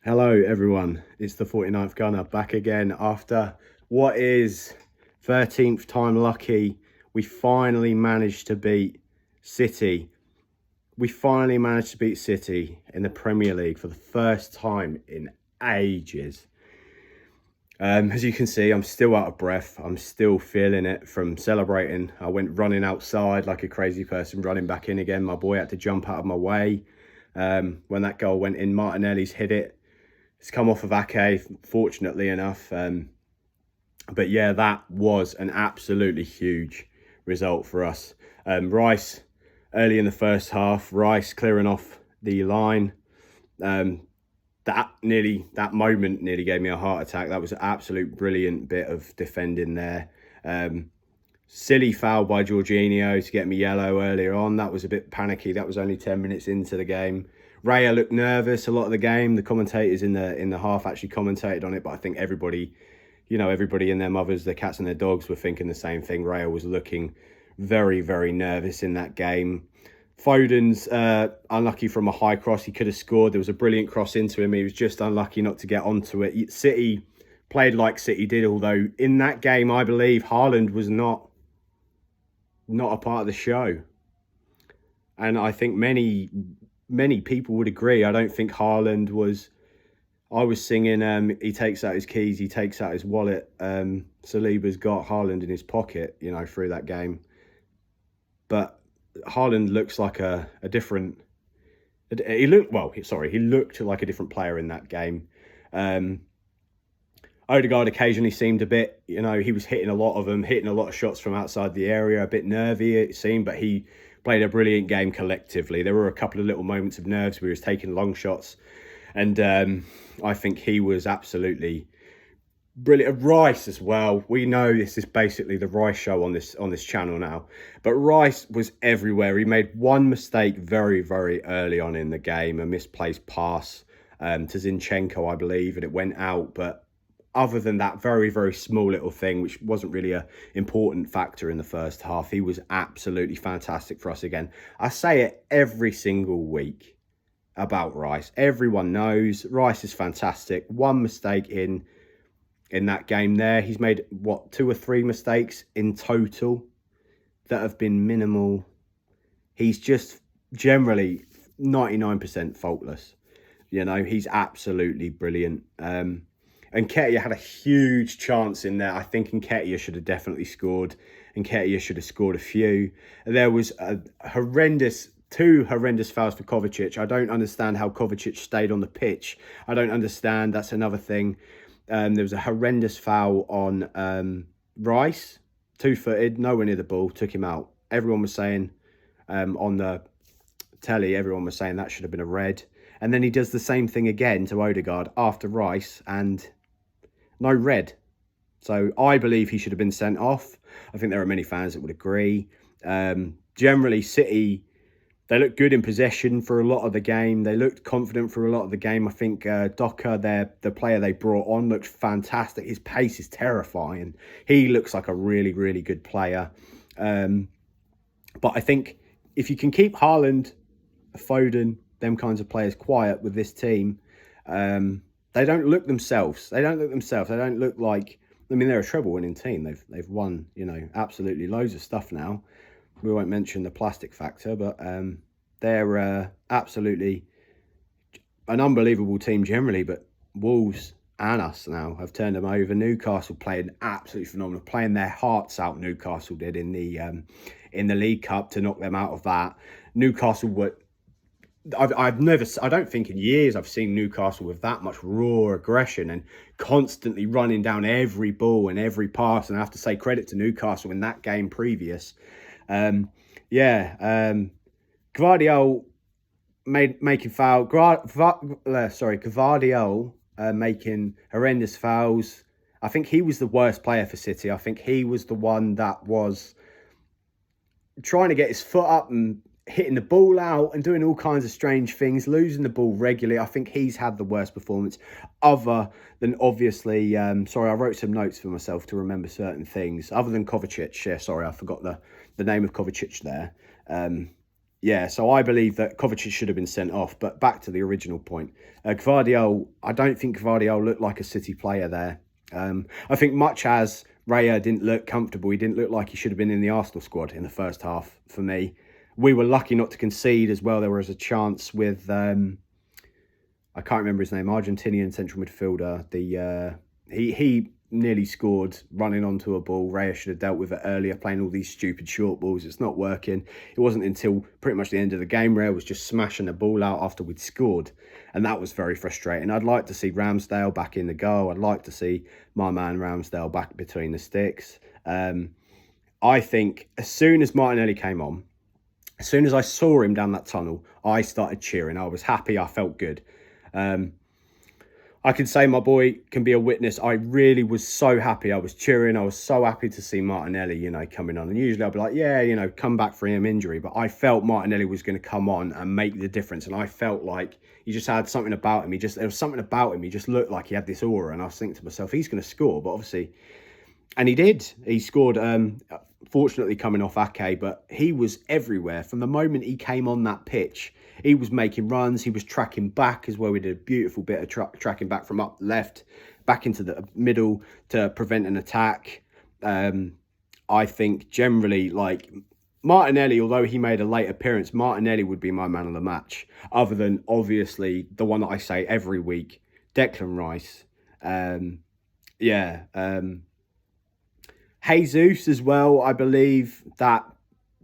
Hello everyone, it's the 49th Gunner back again after what is 13th time lucky. We finally managed to beat City. We finally managed to beat City in the Premier League for the first time in ages. As you can see, I'm still out of breath. I'm still feeling it from celebrating. I went running outside like a crazy person, running back in again. My boy had to jump out of my way. When that goal went in, Martinelli's hit it. It's come off of Ake, fortunately enough. But yeah, that was an absolutely huge result for us. Rice, early in the first half, Rice clearing off the line. That moment nearly gave me a heart attack. That was an absolute brilliant bit of defending there. Silly foul by Jorginho to get me yellow earlier on. That was a bit panicky. That was only 10 minutes into the game. Raya looked nervous a lot of the game. The commentators in the half actually commentated on it, but I think everybody and their mothers, their cats and their dogs were thinking the same thing. Raya was looking very, very nervous in that game. Foden's unlucky from a high cross. He could have scored. There was a brilliant cross into him. He was just unlucky not to get onto it. City played like City did, although in that game, I believe Haaland was not a part of the show. And I think many people would agree. I don't think Haaland was. I was singing, he takes out his keys, he takes out his wallet. Saliba's got Haaland in his pocket, through that game. But Haaland looks like a different. He looked like a different player in that game. Odegaard occasionally seemed a bit, he was hitting a lot of them, hitting a lot of shots from outside the area, a bit nervy it seemed, but he played a brilliant game collectively. There were a couple of little moments of nerves where he was taking long shots, and I think he was absolutely brilliant. Rice as well. We know this is basically the Rice show on this channel now, but Rice was everywhere. He made one mistake very, very early on in the game, a misplaced pass to Zinchenko, I believe, and it went out, but other than that very, very small little thing, which wasn't really an important factor in the first half, he was absolutely fantastic for us again. I say it every single week about Rice. Everyone knows Rice is fantastic. One mistake in that game there. He's made, 2 or 3 mistakes in total that have been minimal. He's just generally 99% faultless. He's absolutely brilliant. And Nketiah had a huge chance in there. I think Nketiah should have definitely scored. Nketiah should have scored a few. There was two horrendous fouls for Kovacic. I don't understand how Kovacic stayed on the pitch. I don't understand. That's another thing. There was a horrendous foul on Rice, 2-footed, nowhere near the ball, took him out. Everyone was saying on the telly, everyone was saying that should have been a red. And then he does the same thing again to Odegaard after Rice, and no red. So I believe he should have been sent off. I think there are many fans that would agree. Generally, City, they looked good in possession for a lot of the game. They looked confident for a lot of the game. I think Docker, the player they brought on, looked fantastic. His pace is terrifying. He looks like a really, really good player. But I think if you can keep Haaland, Foden, them kinds of players quiet with this team, they don't look themselves. They don't look like. I mean, they're a treble-winning team. They've won, absolutely loads of stuff now. We won't mention the plastic factor, but they're absolutely an unbelievable team generally. But Wolves and us now have turned them over. Newcastle played absolutely phenomenal, playing their hearts out. Newcastle did in the League Cup to knock them out of that. Newcastle were. I don't think in years I've seen Newcastle with that much raw aggression and constantly running down every ball and every pass. And I have to say credit to Newcastle in that game previous. Gvardiol making foul. Gvardiol making horrendous fouls. I think he was the worst player for City. I think he was the one that was trying to get his foot up and hitting the ball out and doing all kinds of strange things, losing the ball regularly. I think he's had the worst performance, other than obviously, I wrote some notes for myself to remember certain things, other than Kovacic. Yeah, sorry, I forgot the name of Kovacic there. yeah, so I believe that Kovacic should have been sent off. But back to the original point, Gvardiol, I don't think Gvardiol looked like a City player there. I think much as Raya didn't look comfortable, he didn't look like he should have been in the Arsenal squad in the first half for me. We were lucky not to concede as well. There was a chance with, I can't remember his name, Argentinian central midfielder. He nearly scored running onto a ball. Raya should have dealt with it earlier, playing all these stupid short balls. It's not working. It wasn't until pretty much the end of the game Raya was just smashing the ball out after we'd scored. And that was very frustrating. I'd like to see Ramsdale back in the goal. I'd like to see my man Ramsdale back between the sticks. I think as soon as Martinelli came on, as soon as I saw him down that tunnel, I started cheering. I was happy. I felt good. I can say my boy can be a witness. I really was so happy. I was cheering. I was so happy to see Martinelli, coming on. And usually I'll be like, yeah, come back from him injury. But I felt Martinelli was going to come on and make the difference. And I felt like he just had something about him. There was something about him. He just looked like he had this aura. And I was thinking to myself, he's going to score. But obviously, and he did. He scored, fortunately coming off Ake. But he was everywhere. From the moment he came on that pitch, he was making runs. He was tracking back as well. We did a beautiful bit of tracking back from up left, back into the middle to prevent an attack. I think generally, like Martinelli, although he made a late appearance, Martinelli would be my man of the match. Other than obviously the one that I say every week, Declan Rice. Jesus as well. I believe that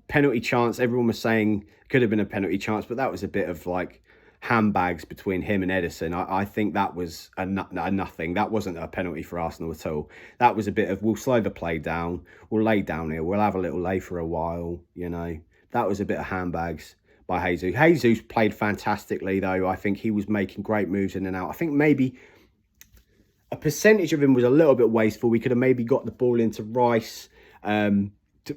penalty chance, everyone was saying could have been a penalty chance, but that was a bit of like handbags between him and Edison. I think that was a nothing. That wasn't a penalty for Arsenal at all. That was a bit of, we'll slow the play down. We'll lay down here. We'll have a little lay for a while, That was a bit of handbags by Jesus. Jesus played fantastically, though. I think he was making great moves in and out. I think maybe a percentage of him was a little bit wasteful. We could have maybe got the ball into Rice,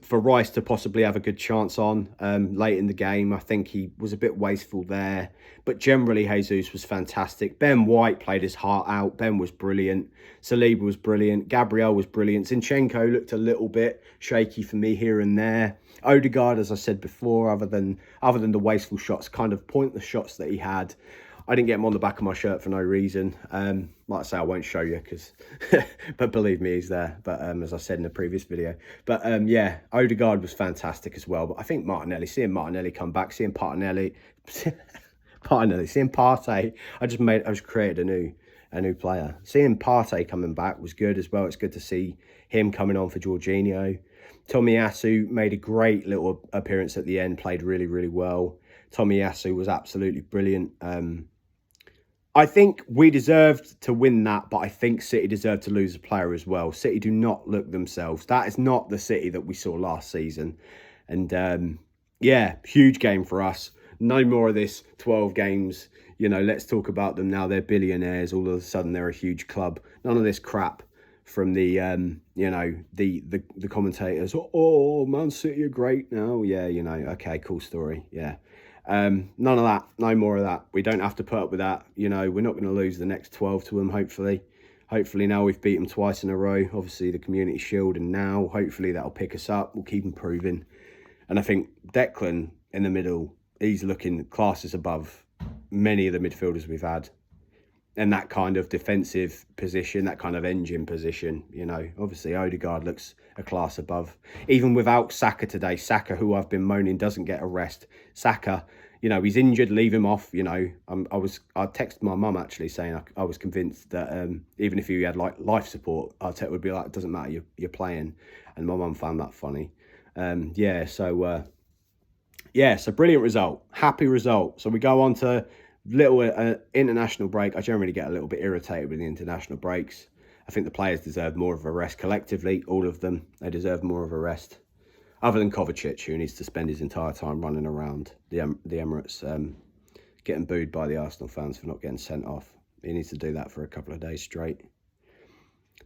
for Rice to possibly have a good chance on late in the game. I think he was a bit wasteful there. But generally, Jesus was fantastic. Ben White played his heart out. Ben was brilliant. Saliba was brilliant. Gabriel was brilliant. Zinchenko looked a little bit shaky for me here and there. Odegaard, as I said before, other than the wasteful shots, kind of pointless shots that he had, I didn't get him on the back of my shirt for no reason. Like I say, I won't show you but believe me, he's there. But as I said in the previous video. But yeah, Odegaard was fantastic as well. But I think seeing Martinelli come back, seeing Partey, I just created a new player. Seeing Partey coming back was good as well. It's good to see him coming on for Jorginho. Tomiyasu made a great little appearance at the end, played really, really well. Tomiyasu was absolutely brilliant. I think we deserved to win that, but I think City deserved to lose a player as well. City do not look themselves. That is not the City that we saw last season. And yeah, huge game for us. No more of this 12 games. Let's talk about them now. They're billionaires. All of a sudden, they're a huge club. None of this crap from the the commentators. Oh, Man City are great now. Yeah, okay, cool story. Yeah. None of that, no more of that. We don't have to put up with that. We're not going to lose the next 12 to them, hopefully. Hopefully now we've beat them twice in a row. Obviously the Community Shield, and now hopefully that'll pick us up. We'll keep improving. And I think Declan in the middle, he's looking classes above many of the midfielders we've had. And that kind of defensive position, that kind of engine position, obviously Odegaard looks a class above. Even without Saka today, Saka, who I've been moaning doesn't get a rest. Saka, he's injured, leave him off. I texted my mum actually saying I was convinced that even if he had like life support, Arteta would be like, it doesn't matter, you're playing. And my mum found that funny. So brilliant result, happy result. So we go on to little international break. I generally get a little bit irritated with the international breaks. I think the players deserve more of a rest collectively, all of them. They deserve more of a rest. Other than Kovacic, who needs to spend his entire time running around the Emirates, getting booed by the Arsenal fans for not getting sent off. He needs to do that for a couple of days straight.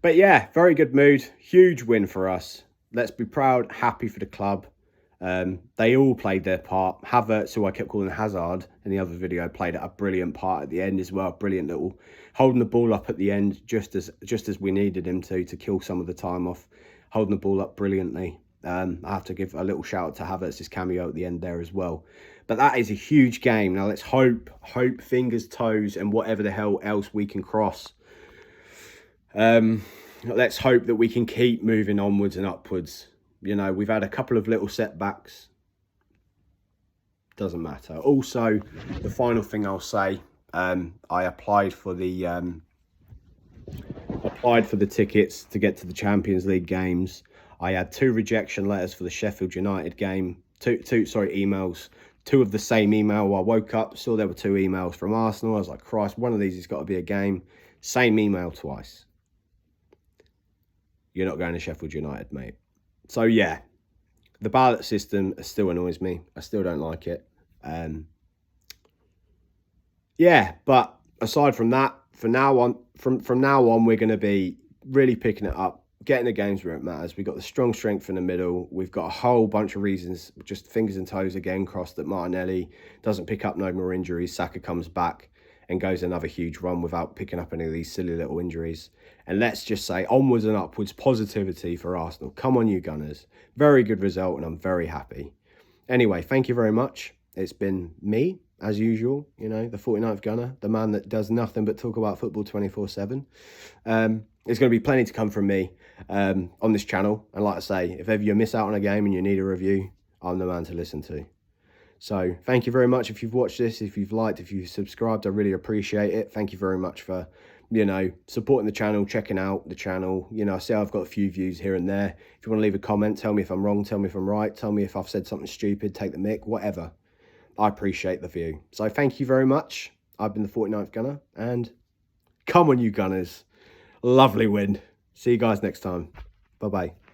But yeah, very good mood. Huge win for us. Let's be proud, happy for the club. They all played their part. Havertz, who I kept calling Hazard in the other video, played a brilliant part at the end as well. Brilliant little holding the ball up at the end, just as we needed him to kill some of the time off. Holding the ball up brilliantly. I have to give a little shout out to Havertz's cameo at the end there as well. But that is a huge game. Now let's hope, fingers, toes, and whatever the hell else we can cross. Let's hope that we can keep moving onwards and upwards. You know, we've had a couple of little setbacks. Doesn't matter. Also, the final thing I'll say, I applied for the tickets to get to the Champions League games. I had 2 rejection letters for the Sheffield United game. Two emails. 2 of the same email. I woke up, saw there were 2 emails from Arsenal. I was like, Christ, one of these has got to be a game. Same email twice. You're not going to Sheffield United, mate. So, yeah, the ballot system still annoys me. I still don't like it. Yeah, but aside from that, from now on, we're going to be really picking it up, getting the games where it matters. We've got the strong strength in the middle. We've got a whole bunch of reasons, just fingers and toes again crossed, that Martinelli doesn't pick up no more injuries. Saka comes back and goes another huge run without picking up any of these silly little injuries. And let's just say onwards and upwards, positivity for Arsenal. Come on, you Gunners. Very good result, and I'm very happy. Anyway, thank you very much. It's been me, as usual, you know, the 49th Gunner, the man that does nothing but talk about football 24/7. There's going to be plenty to come from me on this channel. And like I say, if ever you miss out on a game and you need a review, I'm the man to listen to. So thank you very much if you've watched this, if you've liked, if you've subscribed, I really appreciate it. Thank you very much for, you know, supporting the channel, checking out the channel. You know, I see I've got a few views here and there. If you want to leave a comment, tell me if I'm wrong, tell me if I'm right, tell me if I've said something stupid, take the mick, whatever. I appreciate the view. So thank you very much. I've been the 49th Gunner, and come on, you Gunners. Lovely win. See you guys next time. Bye-bye.